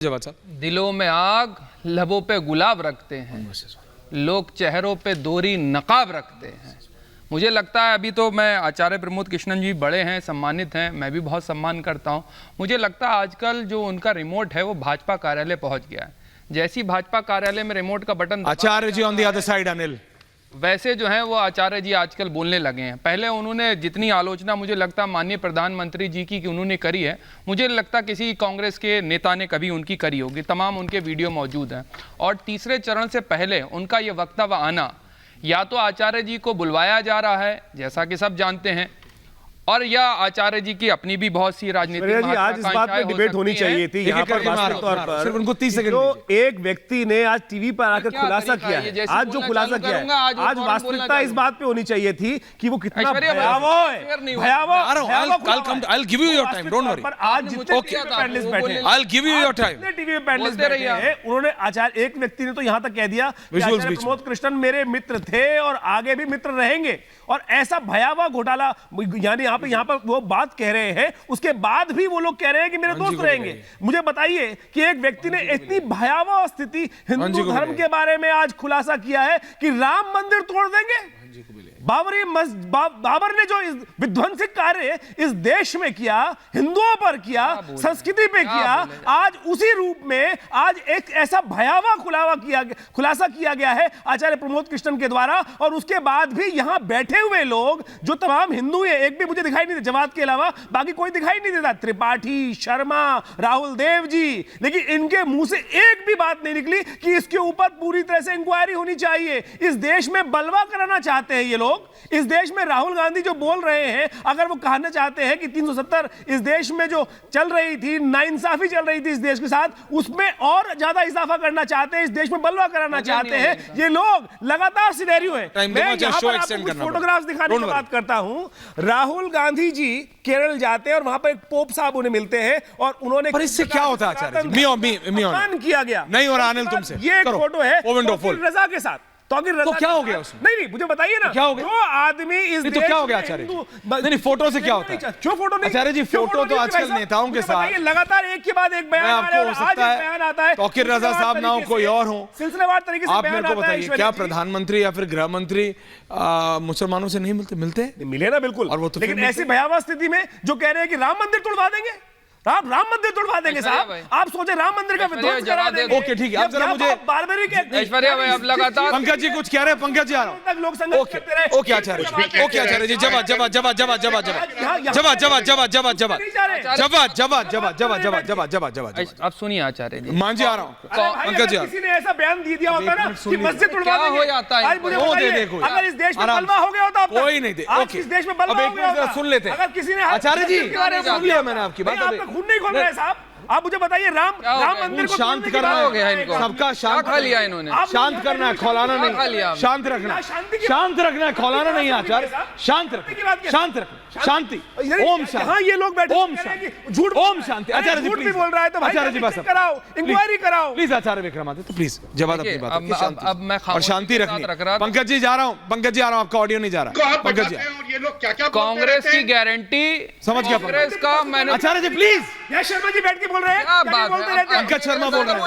दिलों में आग, लबों पे गुलाब रखते हैं, लोग चेहरों पे दोहरी नकाब रखते हैं। मुझे लगता है अभी तो मैं आचार्य प्रमोद कृष्णन जी बड़े हैं, सम्मानित हैं, मैं भी बहुत सम्मान करता हूं। मुझे लगता है आजकल जो उनका रिमोट है वो भाजपा कार्यालय पहुंच गया है। जैसी भाजपा कार्यालय में रिमोट का button Acharya ji on the other side, Anil, वैसे जो है वो आचार्य जी आजकल बोलने लगे हैं। पहले उन्होंने जितनी आलोचना मुझे लगता माननीय प्रधानमंत्री जी की कि उन्होंने करी है, मुझे लगता किसी कांग्रेस के नेता ने कभी उनकी करी होगी। तमाम उनके वीडियो मौजूद हैं। और तीसरे चरण से पहले उनका ये वक्तव्य आना, या तो आचार्य जी को बुलवाया जा रहा है जैसा कि सब जानते हैं, और या आचार्य जी की अपनी भी बहुत सी राजनीतिक आज इस बात पे डिबेट होनी चाहिए थी। यहाँ पर वास्तविक तौर पर सिर्फ उनको 30 सेकंड जो एक व्यक्ति ने आज टीवी पर आकर खुलासा किया है, आज जो खुलासा किया है, आज वास्तविकता इस बात पे होनी चाहिए थी कि वो कितना भयावह है। I'll give you your time, don't worry. पर आज जितने पैनलिस्ट बैठे हैं, I'll give you your time. TV पे पैनलिस्ट बैठे हैं, उन्होंने आचार्य एक व्यक्ति ने तो यहाँ तक कह दिया कि आचार्य प्रमोद कृष्णन मेरे मित्र थे और आगे भी मित्र रहेंगे। और ऐसा भयावह घोटाला, यानी यहाँ पर वो बात कह रहे हैं, उसके बाद भी वो लोग कह रहे हैं कि मेरे दोस्त रहेंगे। मुझे बताइए कि एक व्यक्ति ने इतनी भयावह स्थिति हिंदू धर्म के बारे में आज खुलासा किया है कि राम मंदिर तोड़ देंगे। बाबर ने जो विध्वंसक कार्य इस देश में किया, हिंदुओं पर किया, संस्कृति पे किया, आज उसी रूप में आज एक ऐसा भयावह खुलासा किया गया है आचार्य प्रमोद कृष्णन के द्वारा। और उसके बाद भी यहां बैठे हुए लोग जो तमाम हिंदू हैं, एक भी मुझे दिखाई नहीं देता, जमात के अलावा बाकी कोई दिखाई नहीं देता, त्रिपाठी, शर्मा, राहुल देव जी, लेकिन इनके मुंह से एक भी बात नहीं निकली कि इसके ऊपर पूरी तरह से इंक्वायरी होनी चाहिए। इस देश में बलवा कराना चाहते हैं ये लोग। इस देश में राहुल गांधी जो बोल रहे हैं, अगर वो कहना चाहते हैं कि 370 इस देश में जो चल रही थी, नाइंसाफी चल रही थी इस देश के साथ, उसमें और ज्यादा इजाफा करना चाहते हैं, इस देश में बलवा कराना चाहते हैं ये लोग। लगातार सिनेरियो है। मैं यहाँ पर आपको कुछ फोटोग्राफ्स दिखाने की बात करता हूं। राहुल गांधी जी केरल जाते हैं और वहां पर एक पोप साहब उन्हें मिलते हैं और उन्होंने, पर इससे क्या होता है आचार्य जी? किया गया नहीं हो रहा अनिल तुमसे। ये एक फोटो है रजा के साथ। तो क्या हो गया उसमें? नहीं, मुझे बताइए ना, क्या हो गया? जो आदमी इस देश तो क्या हो गया आचार्य? नहीं, फोटो से क्या होता है? क्यों फोटो नहीं? आचार्य जी, फोटो तो आजकल नेताओं के साथ लगातार एक के बाद एक बयान आता है। तौकीर रजा साहब ना हो, कोई और हो, सिलसिलेवार तरीके से आप मेरे को बताइए, क्या प्रधानमंत्री या फिर गृह मंत्री मुसलमानों से नहीं मिलते? मिले ना, बिल्कुल। और वो तो लेकिन ऐसी भयावह स्थिति में जो कह रहे हैं कि राम मंदिर तोड़वा देंगे, आप राम मंदिर तोड़वा देंगे साहब। आप सोचे राम मंदिर का विध्वंस करा देंगे? ओके, ठीक है। अब जरा मुझे ऐश्वर्या भाई, अब लगातार पंकज जी कुछ कह रहे हैं। पंकज जी आ रहा हूं। ओके आचार्य जी, ओके आचार्य जी, जवाब अब सुनिए आचार्य जी। मान जी आ रहा हूं। पंकज जी, किसी ने ऐसा बयान दे दिया होता ना कि मस्जिद तोड़वा देंगे, हो जाता है। अगर इस देश में बलवा हो गया होता, कोई नहीं दे। ओके, इस देश में बलवा हो गया होता, सुन लेते हैं। अगर किसी ने आचार्य जी सुन लिया मैंने आपकी बात। आपका खून नहीं खोल रहा है साहब। आप मुझे बताइए, राम मंदिर को शांत करना हो गया इनको, सबका शांत खा लिया इन्होंने। शांत करना है, खौलाना नहीं, शांत रखना, शांत रखना है, खौलाना नहीं आचार्य, शांत रखना, शांत रखना, शांति, ओम शांति। हाँ, ये लोग बैठे ओम शांति, झूठ, ओम शांति। आचार्य जी झूठ भी बोल रहा है तो आचार्य जी बस कराओ, इंक्वायरी कराओ प्लीज। आचार्य विक्रमादित्य प्लीज जवाब अपनी बात अब मैं और शांति रखनी। पंकज जी जा रहा हूँ, पंकज जी आ रहा हूँ, आपका ऑडियो नहीं जा रहा। पंकज जी, ये लोग क्या कांग्रेस की गारंटी समझ गया कांग्रेस का। मैंने आचार्य जी प्लीज, यह शर्मा जी बैठ के बोल रहे हैं, पंकज शर्मा बोल रहे हैं,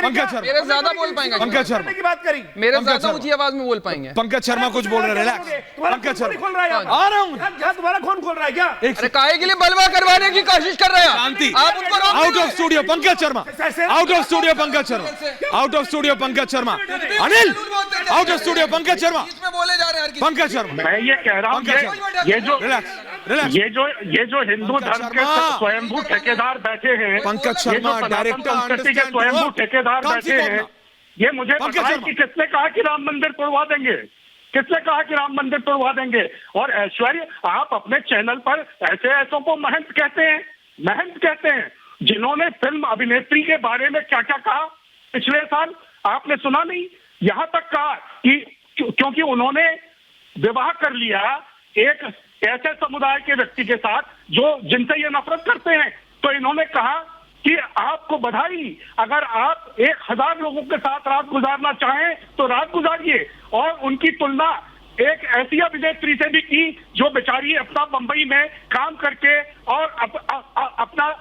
पंकज शर्मा मेरे ज्यादा बोल पाएंगे, पंकज शर्मा की बात करी, मेरे ज्यादा ऊंची आवाज में बोल पाएंगे। पंकज शर्मा कुछ बोल रहे हैं, रिलैक्स। पंकज शर्मा खोल रहा है, आ रहा हूँ। तुम्हारा कौन खोल रहा है क्या? अरे काहे के लिए बलवा करवाने की कोशिश कर रहे हैं? शांति, आप उनको रोक out of studio Pankaj Sharma, out of studio Pankaj Sharma, out of studio Pankaj Sharma, Anil out of studio Pankaj Sharma, बोले जा रहे हैं पंकज शर्मा। मैं ये कह रहा हूँ, ये जो रिलैक्स, ये जो हिंदू धर्म के स्वयंभू ठेकेदार बैठे हैं, पंकज शर्मा डायरेक्टर संस्कृति के स्वयंभू ठेकेदार बैठे हैं, ये मुझे बताएं कि किसने कहा कि राम मंदिर तोड़वा देंगे? किसने कहा कि राम मंदिर तोड़वा देंगे? और ऐश्वर्य, आप अपने चैनल पर ऐसों को महंत कहते हैं, महंत कहते हैं, जिन्होंने फिल्म अभिनेत्री के बारे में क्या क्या कहा पिछले साल, आपने सुना नहीं? यहाँ तक कहा कि क्योंकि उन्होंने विवाह कर लिया एक ऐसे समुदाय के व्यक्ति के साथ जो जिनसे ये नफरत करते हैं, तो इन्होंने कहा कि आपको बधाई, अगर आप 1000 लोगों के साथ रात गुजारना चाहें तो रात गुजारिए। और उनकी तुलना एक ऐसी अभिनेत्री से भी की जो बेचारी अपना बंबई में काम करके और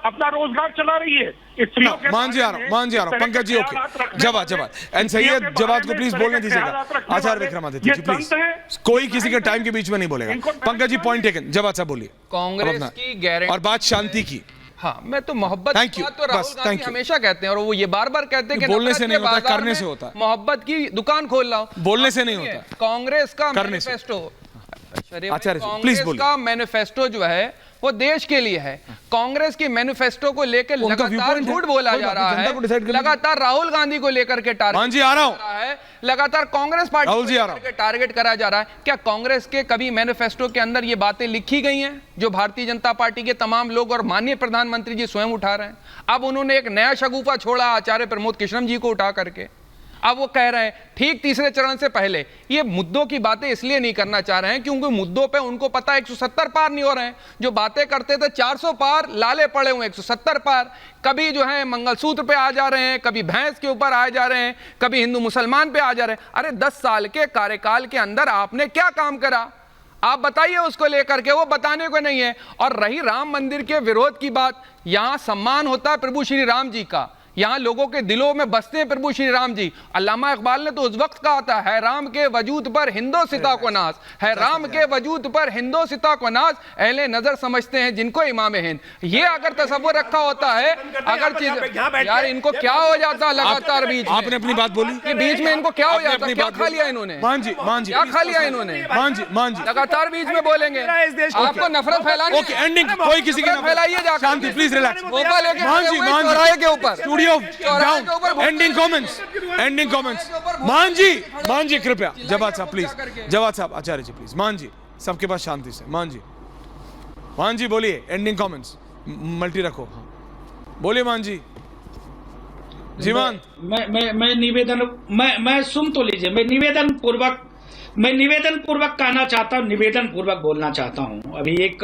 अपना रोजगार चला रही है। स्त्रियों के मान जी आ रहा हूं पंकज जी। ओके, जवाब एंड सैयद जवाब को प्लीज बोलने दीजिएगा। आचार्य विक्रमादित्य जी प्लीज, कोई किसी के टाइम के बीच में नहीं बोलेगा। पंकज जी पॉइंट टेकन, जवाब साहब बोलिए। कांग्रेस की गारंटी और बात शांति की। हाँ, मैं तो मोहब्बत Thank you, तो राहुल बस, गांधी thank you। हमेशा कहते हैं और वो ये बार बार कहते हैं कि बोलने नफरत से के नहीं होता, बाजार करने में से होता है। मोहब्बत की दुकान खोल रहा हूँ, बोलने से नहीं होता, कांग्रेस का करने से। मैनिफेस्टो, आचार्य जी, प्लीज कांग्रेस बोलिए। का मैनिफेस्टो जो है वो देश के लिए है। कांग्रेस की मैनिफेस्टो को लेकर उनका लगातार viewpoint है। झूठ बोला कोई जा बात रहा नहीं, जनता को decide है, करने दीजिए। लगातार राहुल गांधी को लेकर के मान जी आ रहा हूं। है, लगातार कांग्रेस पार्टी राहुल जी आ को रहा लेकर के टारगेट करा जा रहा है। क्या कांग्रेस के कभी मैनिफेस्टो के अंदर ये बातें लिखी गई हैं जो भारतीय जनता पार्टी के तमाम लोग और माननीय प्रधानमंत्री जी स्वयं उठा रहे हैं? अब उन्होंने एक नया शगुफा छोड़ा आचार्य प्रमोद कृष्णम जी को उठा करके। अब वो कह रहे हैं ठीक तीसरे चरण से पहले ये मुद्दों की बातें इसलिए नहीं करना चाह रहे हैं क्योंकि मुद्दों पे उनको पता है 170 पार नहीं हो रहे हैं। जो बातें करते थे 400 पार, लाले पड़े हुए 170 पार। कभी जो है मंगलसूत्र पे आ जा रहे हैं, कभी भैंस के ऊपर आ जा रहे हैं, कभी हिंदू मुसलमान पे आ जा रहे हैं। अरे 10 साल के कार्यकाल के अंदर आपने क्या काम करा, आप बताइए उसको लेकर के, वो बताने को नहीं है। और रही राम मंदिर के विरोध की बात, यहां सम्मान होता है प्रभु श्री राम जी का, यहां लोगों के दिलों में बसते हैं प्रभु श्री राम जी। अल्लामा इकबाल ने तो उस वक्त कहा था, है राम के वजूद पर हिंदोसिता को नाज, है राम के वजूद पर हिंदोसिता को नाज, अहले नजर समझते हैं जिनको इमाम हिंद। ये अगर तसव्वुर रखा होता है, अगर चीज यार इनको क्या हो जाता लगातार बीच में, आपने अपनी बात बोली, ये बीच में इनको क्या हो आपने जाता, अपनी क्या बात खा बोली। लिया इन्होंने, मान जी क्या खा लिया इन्होंने, मान जी लगातार बीच में बोलेंगे। आपको नफरत फैलानी, ओके एंडिंग, कोई किसी की फैलाइए जाकर, शांति प्लीज रिलैक्स। भोपा लेके मान जी चौराहे के ऊपर, स्टूडियो चौराहे के ऊपर एंडिंग कमेंट्स। मान जी कृपया, जवाब साहब प्लीज, जवाब साहब, आचार्य जी प्लीज, मान जी सबके पास शांति से, मान जी बोलिए, एंडिंग कमेंट्स मल्टी रखो, बोलिए मान जी। जीवान मैं निवेदन, मैं सुन तो लीजिए, मैं निवेदन पूर्वक कहना चाहता हूँ, निवेदन पूर्वक बोलना चाहता हूँ। अभी एक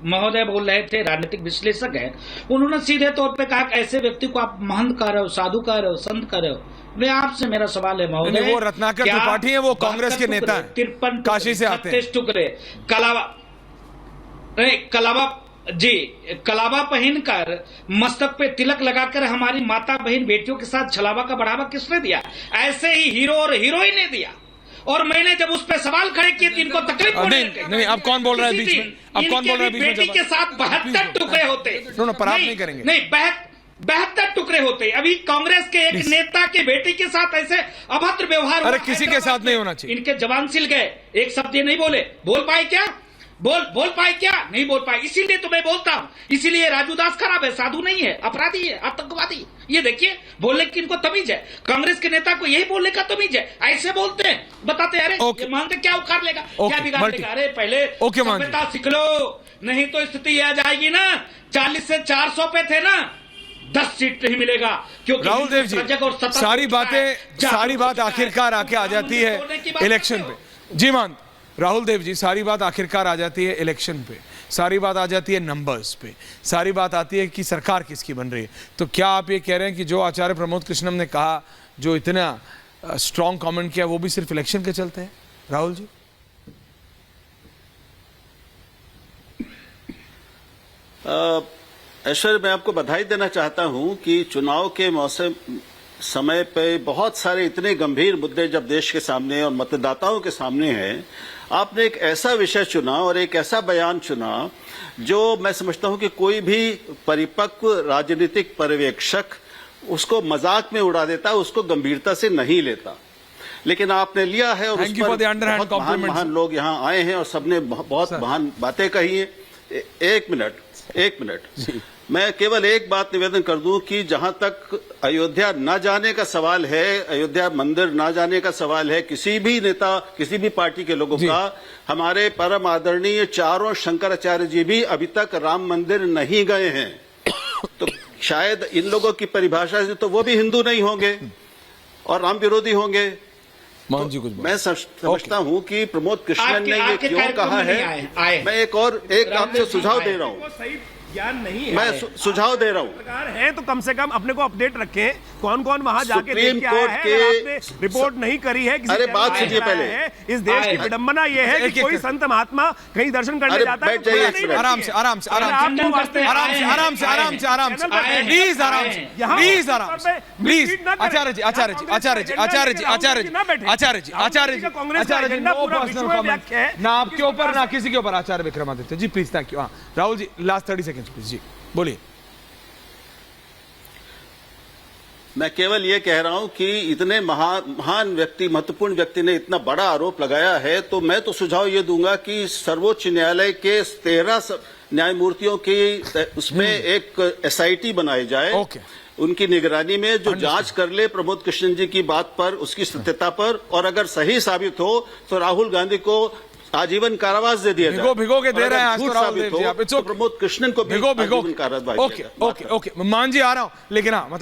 महोदय बोल रहे थे, राजनीतिक विश्लेषक है, उन्होंने सीधे तौर पे कहा कि ऐसे व्यक्ति को आप महंत कह रहे हो, साधु कह रहे हो, संत कह रहे हो। मैं आपसे मेरा सवाल है महोदय, वो रत्नाकर त्रिपाठी है, वो कांग्रेस के नेता हैं, 53 काशी से आते हैं, 36 टुकड़े कलावा पहनकर मस्तक पे तिलक लगाकर हमारी माता बहन बेटियों के साथ छलावा का बढ़ावा किसने दिया? ऐसे ही हीरो और हीरोइन ने दिया। और मैंने जब उस पे सवाल खड़े किए तो इनको तकलीफ नहीं, अब कौन बोल रहा है बीच में? अब कौन बोल रहा है बीच में? बेटी के साथ 72 टुकड़े होते, पर आप नहीं करेंगे, नहीं 72 टुकड़े होते। अभी कांग्रेस के एक नेता के बेटी के साथ ऐसे अभद्र व्यवहार, अरे किसी के साथ नहीं होना चाहिए। इनके जवान सिल गए, एक शब्द ये नहीं बोले, बोल पाए क्या? बोल पाए क्या? नहीं बोल पाए। इसीलिए तो मैं बोलता हूं, इसीलिए राजू दास खराब है, साधु नहीं है, अपराधी है, आतंकवादी। ये देखिए, बोलने की इनको तमीज है, कांग्रेस के नेता को यही बोलने का तमीज है। ऐसे बोलते हैं, बताते अरे ये मानते क्या उखाड़ लेगा, क्या बिगाड़ लेगा? अरे पहले सभ्यता सीख लो, नहीं तो स्थिति आ जाएगी ना 40 से 400 पे थे ना, 10 सीट नहीं मिलेगा। क्योंकि राहुल देव जी, सारी बात आखिरकार आके आ जाती है इलेक्शन पे। जी मान राहुल देव जी, सारी बात आखिरकार आ जाती है इलेक्शन पे, सारी बात आ जाती है नंबर्स पे, सारी बात आती है कि सरकार किसकी बन रही है। तो क्या आप ये कह रहे हैं कि जो आचार्य प्रमोद कृष्णम ने कहा, जो इतना स्ट्रॉन्ग कमेंट किया, वो भी सिर्फ इलेक्शन के चलते हैं? राहुल जी ऐश्वर्य, मैं आपको बधाई देना चाहता हूं कि चुनाव के मौसम समय पे बहुत सारे इतने गंभीर मुद्दे जब देश के सामने और मतदाताओं के सामने हैं, आपने एक ऐसा विषय चुना और एक ऐसा बयान चुना जो मैं समझता हूं कि कोई भी परिपक्व राजनीतिक पर्यवेक्षक उसको मजाक में उड़ा देता, उसको गंभीरता से नहीं लेता। लेकिन आपने लिया है और उस पर बहुत महान लोग यहाँ आए हैं और सबने बहुत महान बातें कही हैं। एक मिनट मैं केवल एक बात निवेदन कर दूं कि जहां तक अयोध्या न जाने का सवाल है, अयोध्या मंदिर न जाने का सवाल है, किसी भी नेता, किसी भी पार्टी के लोगों का, हमारे परम आदरणीय चारों शंकराचार्य जी भी अभी तक राम मंदिर नहीं गए हैं। तो शायद इन लोगों की परिभाषा से तो वो भी हिंदू नहीं होंगे और राम विरोधी होंगे। मोहन जी कुछ मैं समझता हूं कि प्रमोद कृष्णन ने ये क्यों कहा है। मैं एक आपसे सुझाव दे रहा हूं। ज्ञान नहीं है। मैं सुझाव दे रहा हूं। सरकार है तो कम से कम अपने को अपडेट रखें, कौन कौन वहां जाके सुप्रीम देख के आया कोर्ट है। के अगर आपने रिपोर्ट नहीं करी है, किसी अरे चैनल बात पे सुनिए चलाया पहले। है, इस देश की विडंबना यह है कि कोई संत महात्मा कहीं दर्शन करने अरे जाता है बैठ तो जाइए, नहीं बैठती है। आराम से आराम से आराम से आपको वास्ते आराम से आराम से आराम से आराम से प्लीज आराम से प्लीज आराम से please Acharya ji Acharya ji Acharya ji Acharya ji Acharya ji Acharya ji Acharya ji Acharya ji no personal comment ना आपके ऊपर ना किसी के ऊपर। Acharya Vikramaditya ji please, thank you. हाँ Rahul ji last 30 seconds please जी बोलिए। मैं केवल ये कह रहा हूं कि इतने महान व्यक्ति, महत्वपूर्ण व्यक्ति ने इतना बड़ा आरोप लगाया है, तो मैं तो सुझाव ये दूंगा कि सर्वोच्च न्यायालय के 13 न्यायमूर्तियों की उसमें एक एसआईटी बनाई जाए। ओके। उनकी निगरानी में जो जांच कर ले प्रमोद कृष्णन जी की बात पर, उसकी सत्यता पर, और अगर सही साबित हो तो राहुल गांधी को आजीवन कारावास दे दिया जाए। भिगो के दे रहे हैं आज तो राहुल देव जी आप। प्रमोद कृष्णन को भी भिगो आजीवन कारावास। ओके मान जी आ रहा हूं, लेकिन हाँ मतलब